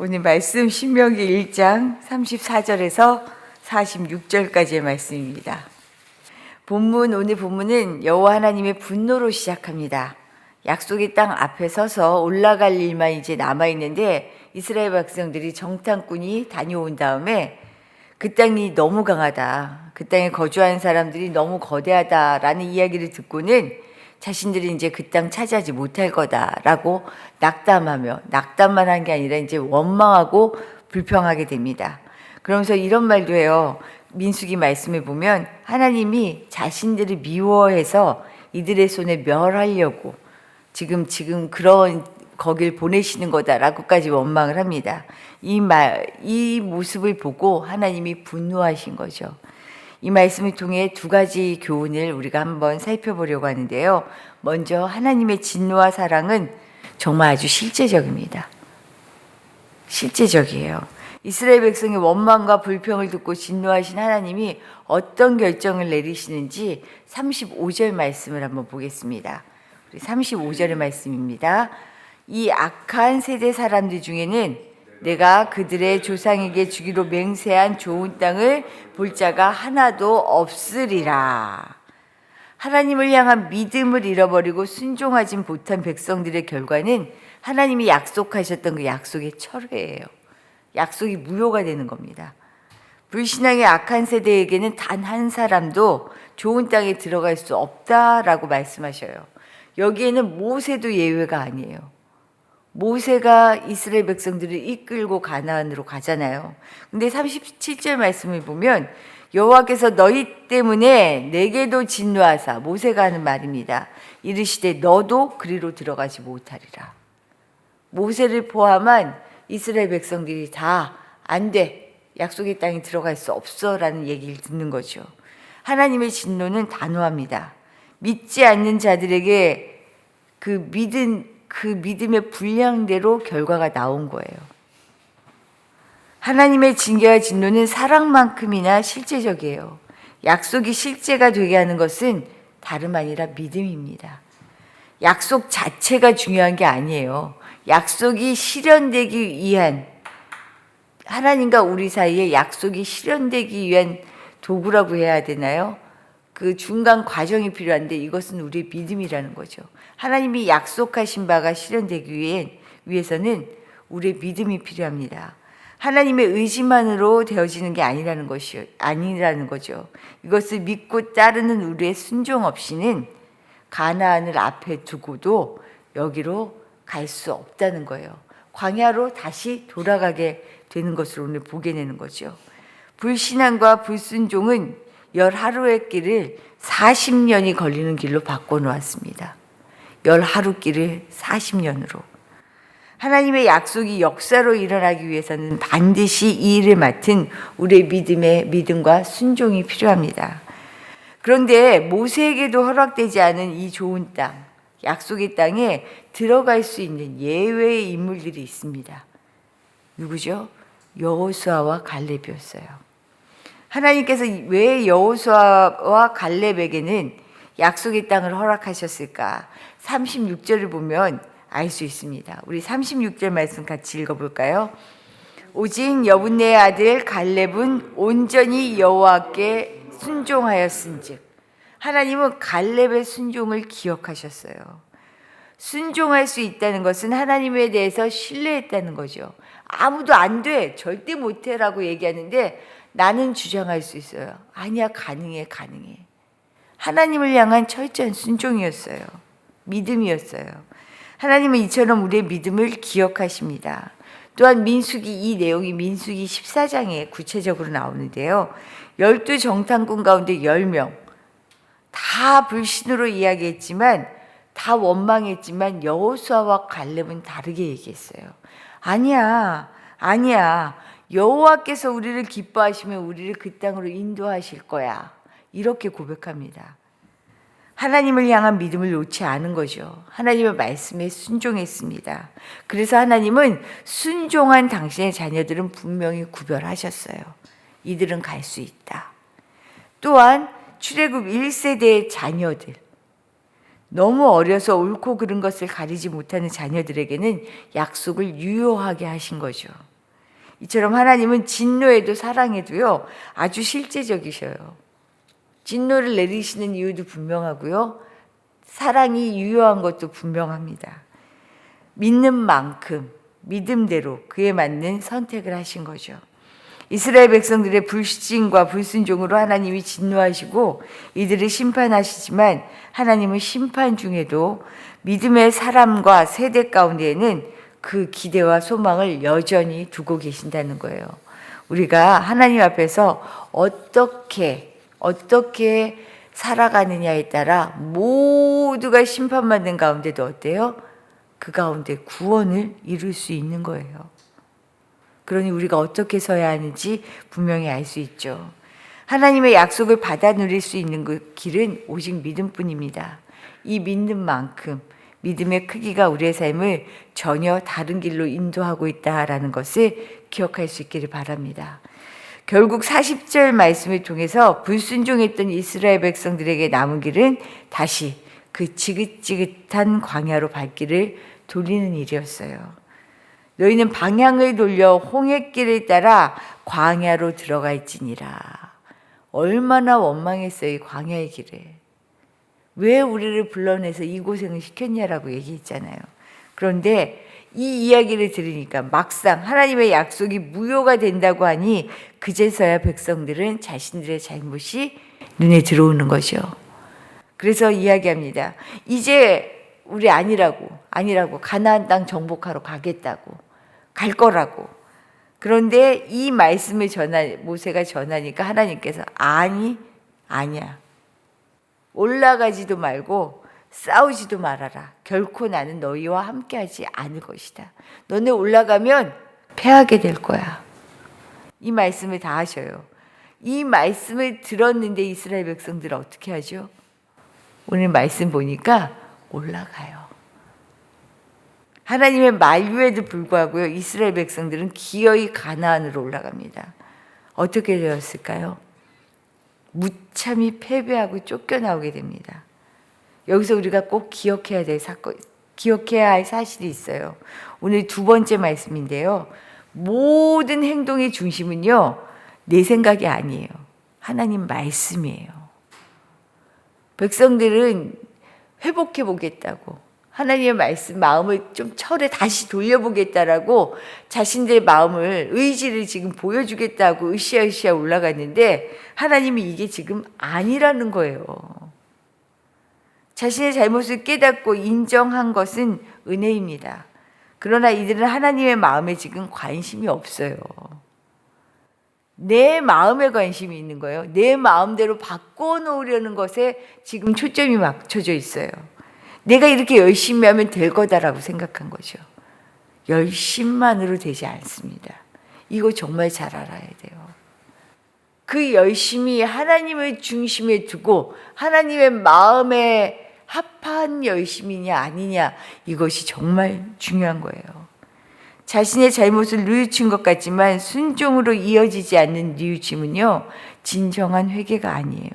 오늘 말씀 신명기 1장 34절에서 46절까지의 말씀입니다. 오늘 본문은 여호와 하나님의 분노로 시작합니다. 약속의 땅 앞에 서서 올라갈 일만 이제 남아있는데 이스라엘 백성들이 정탐꾼이 다녀온 다음에 그 땅이 너무 강하다, 그 땅에 거주하는 사람들이 너무 거대하다라는 이야기를 듣고는 자신들이 이제 그 땅 차지하지 못할 거다라고 낙담만 한 게 아니라 이제 원망하고 불평하게 됩니다. 그러면서 이런 말도 해요. 민수기 말씀에 보면 하나님이 자신들을 미워해서 이들의 손에 멸하려고 지금 그런 거길 보내시는 거다라고까지 원망을 합니다. 이 모습을 보고 하나님이 분노하신 거죠. 이 말씀을 통해 두 가지 교훈을 우리가 한번 살펴보려고 하는데요. 먼저 하나님의 진노와 사랑은 정말 아주 실제적입니다. 실제적이에요. 이스라엘 백성의 원망과 불평을 듣고 진노하신 하나님이 어떤 결정을 내리시는지 35절 말씀을 한번 보겠습니다. 우리 35절의 말씀입니다. 이 악한 세대 사람들 중에는 내가 그들의 조상에게 주기로 맹세한 좋은 땅을 볼 자가 하나도 없으리라. 하나님을 향한 믿음을 잃어버리고 순종하지 못한 백성들의 결과는 하나님이 약속하셨던 그 약속의 철회예요. 약속이 무효가 되는 겁니다. 불신앙의 악한 세대에게는 단 한 사람도 좋은 땅에 들어갈 수 없다라고 말씀하셔요. 여기에는 모세도 예외가 아니에요. 모세가 이스라엘 백성들을 이끌고 가나안으로 가잖아요. 근데 37절 말씀을 보면 여호와께서 너희 때문에 내게도 진노하사, 모세가 하는 말입니다. 이르시되 너도 그리로 들어가지 못하리라. 모세를 포함한 이스라엘 백성들이 다 안 돼, 약속의 땅에 들어갈 수 없어 라는 얘기를 듣는 거죠. 하나님의 진노는 단호합니다. 믿지 않는 자들에게 그 믿음의 분량대로 결과가 나온 거예요. 하나님의 징계와 진노는 사랑만큼이나 실제적이에요. 약속이 실제가 되게 하는 것은 다름 아니라 믿음입니다. 약속 자체가 중요한 게 아니에요. 약속이 실현되기 위한, 하나님과 우리 사이에 약속이 실현되기 위한 도구라고 해야 되나요? 그 중간 과정이 필요한데 이것은 우리의 믿음이라는 거죠. 하나님이 약속하신 바가 실현되기 위해서는 우리의 믿음이 필요합니다. 하나님의 의지만으로 되어지는 게 아니라는 거죠. 이것을 믿고 따르는 우리의 순종 없이는 가나안을 앞에 두고도 여기로 갈 수 없다는 거예요. 광야로 다시 돌아가게 되는 것을 오늘 보게 되는 거죠. 불신앙과 불순종은 10하루의 길을 40년이 걸리는 길로 바꿔놓았습니다. 10하루 길을 40년으로. 하나님의 약속이 역사로 일어나기 위해서는 반드시 이 일을 맡은 우리의 믿음과 순종이 필요합니다. 그런데 모세에게도 허락되지 않은 이 좋은 땅, 약속의 땅에 들어갈 수 있는 예외의 인물들이 있습니다. 누구죠? 여호수아와 갈렙이었어요. 하나님께서 왜 여호수아와 갈렙에게는 약속의 땅을 허락하셨을까? 36절을 보면 알 수 있습니다. 우리 36절 말씀 같이 읽어볼까요? 오직 여분네의 아들 갈렙은 온전히 여호와께 순종하였은즉. 하나님은 갈렙의 순종을 기억하셨어요. 순종할 수 있다는 것은 하나님에 대해서 신뢰했다는 거죠. 아무도 안 돼, 절대 못해라고 얘기하는데 나는 주장할 수 있어요. 아니야, 가능해. 하나님을 향한 철저한 순종이었어요. 믿음이었어요. 하나님은 이처럼 우리의 믿음을 기억하십니다. 또한 이 내용이 민수기 14장에 구체적으로 나오는데요. 12 정탐꾼 가운데 10명 다 불신으로 이야기했지만, 다 원망했지만 여호수아와 갈렙은 다르게 얘기했어요. 아니야. 여호와께서 우리를 기뻐하시면 우리를 그 땅으로 인도하실 거야. 이렇게 고백합니다. 하나님을 향한 믿음을 놓지 않은 거죠. 하나님의 말씀에 순종했습니다. 그래서 하나님은 순종한 당신의 자녀들은 분명히 구별하셨어요. 이들은 갈 수 있다. 또한 출애굽 1세대의 자녀들, 너무 어려서 옳고 그른 것을 가리지 못하는 자녀들에게는 약속을 유효하게 하신 거죠. 이처럼 하나님은 진노에도 사랑에도요, 아주 실제적이셔요. 진노를 내리시는 이유도 분명하고요, 사랑이 유효한 것도 분명합니다. 믿는 만큼 믿음대로 그에 맞는 선택을 하신 거죠. 이스라엘 백성들의 불신과 불순종으로 하나님이 진노하시고 이들을 심판하시지만 하나님은 심판 중에도 믿음의 사람과 세대 가운데에는 그 기대와 소망을 여전히 두고 계신다는 거예요. 우리가 하나님 앞에서 어떻게 살아가느냐에 따라 모두가 심판받는 가운데도 어때요? 그 가운데 구원을 이룰 수 있는 거예요. 그러니 우리가 어떻게 서야 하는지 분명히 알 수 있죠. 하나님의 약속을 받아 누릴 수 있는 그 길은 오직 믿음뿐입니다. 이 믿는 만큼 믿음의 크기가 우리의 삶을 전혀 다른 길로 인도하고 있다라는 것을 기억할 수 있기를 바랍니다. 결국 40절 말씀을 통해서 불순종했던 이스라엘 백성들에게 남은 길은 다시 그 지긋지긋한 광야로 발길을 돌리는 일이었어요. 너희는 방향을 돌려 홍해길을 따라 광야로 들어가 있지니라. 얼마나 원망했어요, 이 광야의 길에. 왜 우리를 불러내서 이 고생을 시켰냐라고 얘기했잖아요. 그런데 이 이야기를 들으니까 막상 하나님의 약속이 무효가 된다고 하니 그제서야 백성들은 자신들의 잘못이 눈에 들어오는 거죠. 그래서 이야기합니다. 이제 우리 아니라고 가나안 땅 정복하러 가겠다고, 갈 거라고. 그런데 이 말씀을 모세가 전하니까 하나님께서 아니야. 올라가지도 말고 싸우지도 말아라. 결코 나는 너희와 함께하지 않을 것이다. 너네 올라가면 패하게 될 거야. 이 말씀을 다 하셔요. 이 말씀을 들었는데 이스라엘 백성들은 어떻게 하죠? 오늘 말씀 보니까 올라가요. 하나님의 만류에도 불구하고요, 이스라엘 백성들은 기어이 가나안으로 올라갑니다. 어떻게 되었을까요? 무참히 패배하고 쫓겨나오게 됩니다. 여기서 우리가 꼭 기억해야 할 사실이 있어요. 오늘 두 번째 말씀인데요. 모든 행동의 중심은요, 내 생각이 아니에요. 하나님 말씀이에요. 백성들은 회복해 보겠다고, 하나님의 말씀, 마음을 좀 철에 다시 돌려보겠다라고 자신들의 마음을, 의지를 지금 보여주겠다고 으쌰으쌰 올라갔는데 하나님이 이게 지금 아니라는 거예요. 자신의 잘못을 깨닫고 인정한 것은 은혜입니다. 그러나 이들은 하나님의 마음에 지금 관심이 없어요. 내 마음에 관심이 있는 거예요. 내 마음대로 바꿔놓으려는 것에 지금 초점이 맞춰져 있어요. 내가 이렇게 열심히 하면 될 거다라고 생각한 거죠. 열심만으로 되지 않습니다. 이거 정말 잘 알아야 돼요. 그 열심이 하나님을 중심에 두고 하나님의 마음에 합한 열심이냐 아니냐, 이것이 정말 중요한 거예요. 자신의 잘못을 뉘우친 것 같지만 순종으로 이어지지 않는 뉘우침은요, 진정한 회개가 아니에요.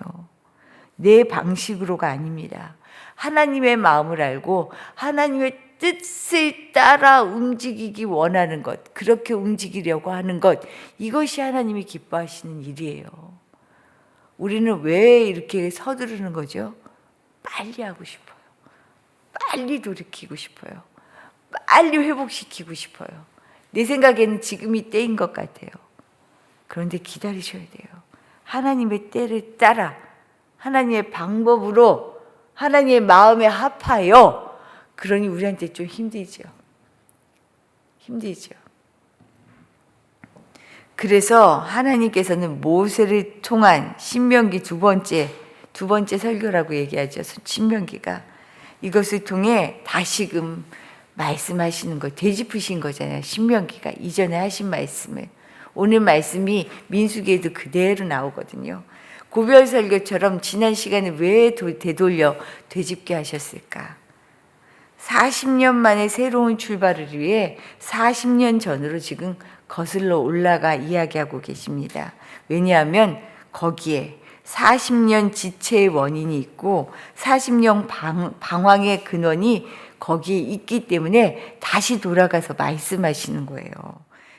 내 방식으로가 아닙니다. 하나님의 마음을 알고 하나님의 뜻을 따라 움직이기 원하는 것, 그렇게 움직이려고 하는 것, 이것이 하나님이 기뻐하시는 일이에요. 우리는 왜 이렇게 서두르는 거죠? 빨리 하고 싶어요. 빨리 돌이키고 싶어요. 빨리 회복시키고 싶어요. 내 생각에는 지금이 때인 것 같아요. 그런데 기다리셔야 돼요. 하나님의 때를 따라 하나님의 방법으로 하나님의 마음에 합하여. 그러니 우리한테 좀 힘들죠. 그래서 하나님께서는 모세를 통한 신명기 두 번째 설교라고 얘기하죠. 신명기가 이것을 통해 다시금 말씀하시는 거, 되짚으신 거잖아요. 신명기가 이전에 하신 말씀을. 오늘 말씀이 민수기에도 그대로 나오거든요. 고별 설교처럼 지난 시간에 왜 되돌려 되짚게 하셨을까? 40년 만에 새로운 출발을 위해 40년 전으로 지금 거슬러 올라가 이야기하고 계십니다. 왜냐하면 거기에 40년 지체의 원인이 있고 40년 방황의 근원이 거기에 있기 때문에 다시 돌아가서 말씀하시는 거예요.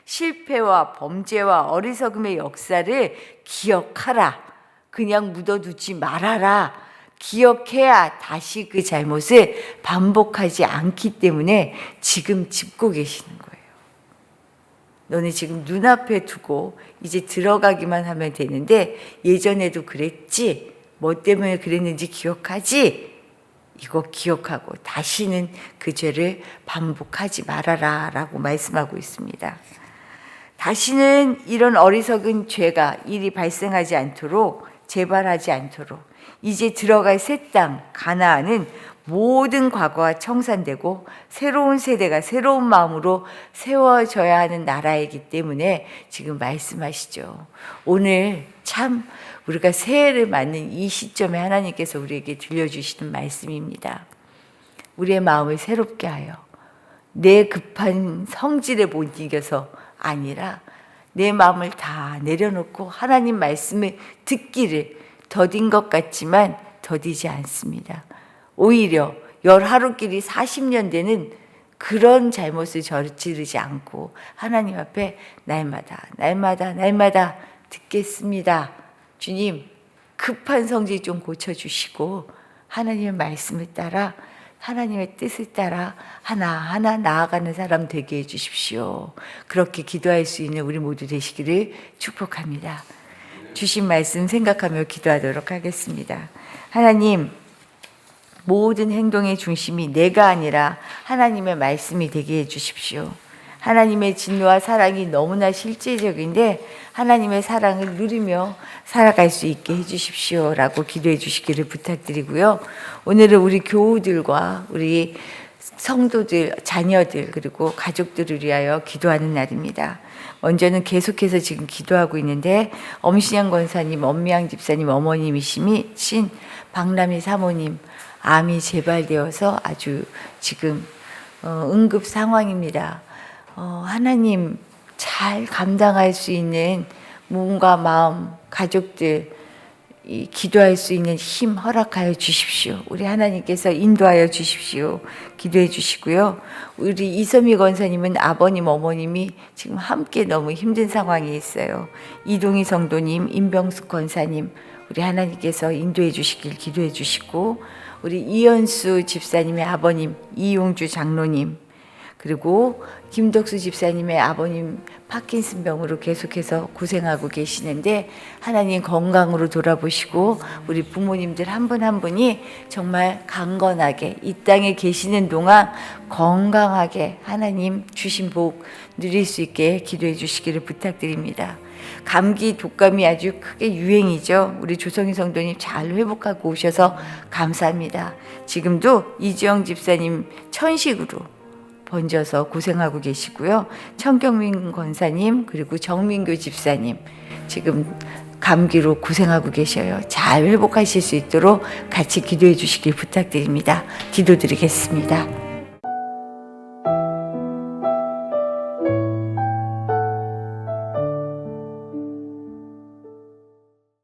실패와 범죄와 어리석음의 역사를 기억하라. 그냥 묻어두지 말아라. 기억해야 다시 그 잘못을 반복하지 않기 때문에 지금 짚고 계시는 거예요. 너네 지금 눈앞에 두고 이제 들어가기만 하면 되는데 예전에도 그랬지? 뭐 때문에 그랬는지 기억하지? 이거 기억하고 다시는 그 죄를 반복하지 말아라 라고 말씀하고 있습니다. 다시는 이런 어리석은 죄가 일이 발생하지 않도록 재발하지 않도록 이제 들어갈 새 땅 가나안은 모든 과거가 청산되고 새로운 세대가 새로운 마음으로 세워져야 하는 나라이기 때문에 지금 말씀하시죠. 오늘 참 우리가 새해를 맞는 이 시점에 하나님께서 우리에게 들려주시는 말씀입니다. 우리의 마음을 새롭게 하여 내 급한 성질에 못 이겨서 아니라 내 마음을 다 내려놓고 하나님 말씀을 듣기를 더딘 것 같지만 더디지 않습니다. 오히려 열 하루끼리 40년 되는 그런 잘못을 저지르지 않고 하나님 앞에 날마다 듣겠습니다. 주님, 급한 성질 좀 고쳐주시고 하나님의 말씀을 따라 하나님의 뜻을 따라 하나하나 나아가는 사람 되게 해주십시오. 그렇게 기도할 수 있는 우리 모두 되시기를 축복합니다. 주신 말씀 생각하며 기도하도록 하겠습니다. 하나님, 모든 행동의 중심이 내가 아니라 하나님의 말씀이 되게 해주십시오. 하나님의 진노와 사랑이 너무나 실제적인데 하나님의 사랑을 누리며 살아갈 수 있게 해주십시오 라고 기도해 주시기를 부탁드리고요. 오늘은 우리 교우들과 우리 성도들, 자녀들 그리고 가족들을 위하여 기도하는 날입니다. 먼저는 계속해서 지금 기도하고 있는데 엄신양 권사님, 엄미양 집사님 어머님이신 박남희 사모님 암이 재발되어서 아주 지금 응급 상황입니다. 하나님 잘 감당할 수 있는 몸과 마음, 가족들 기도할 수 있는 힘 허락하여 주십시오. 우리 하나님께서 인도하여 주십시오. 기도해 주시고요. 우리 이섬희 권사님은 아버님, 어머님이 지금 함께 너무 힘든 상황에 있어요. 이동희 성도님, 임병숙 권사님, 우리 하나님께서 인도해 주시길 기도해 주시고 우리 이현수 집사님의 아버님, 이용주 장로님 그리고 김덕수 집사님의 아버님 파킨슨병으로 계속해서 고생하고 계시는데 하나님 건강으로 돌아보시고 우리 부모님들 한 분 한 분이 정말 강건하게 이 땅에 계시는 동안 건강하게 하나님 주신 복 누릴 수 있게 기도해 주시기를 부탁드립니다. 감기, 독감이 아주 크게 유행이죠. 우리 조성희 성도님 잘 회복하고 오셔서 감사합니다. 지금도 이지영 집사님 천식으로 번져서 고생하고 계시고요. 천경민 권사님 그리고 정민교 집사님 지금 감기로 고생하고 계셔요. 잘 회복하실 수 있도록 같이 기도해 주시길 부탁드립니다. 기도드리겠습니다.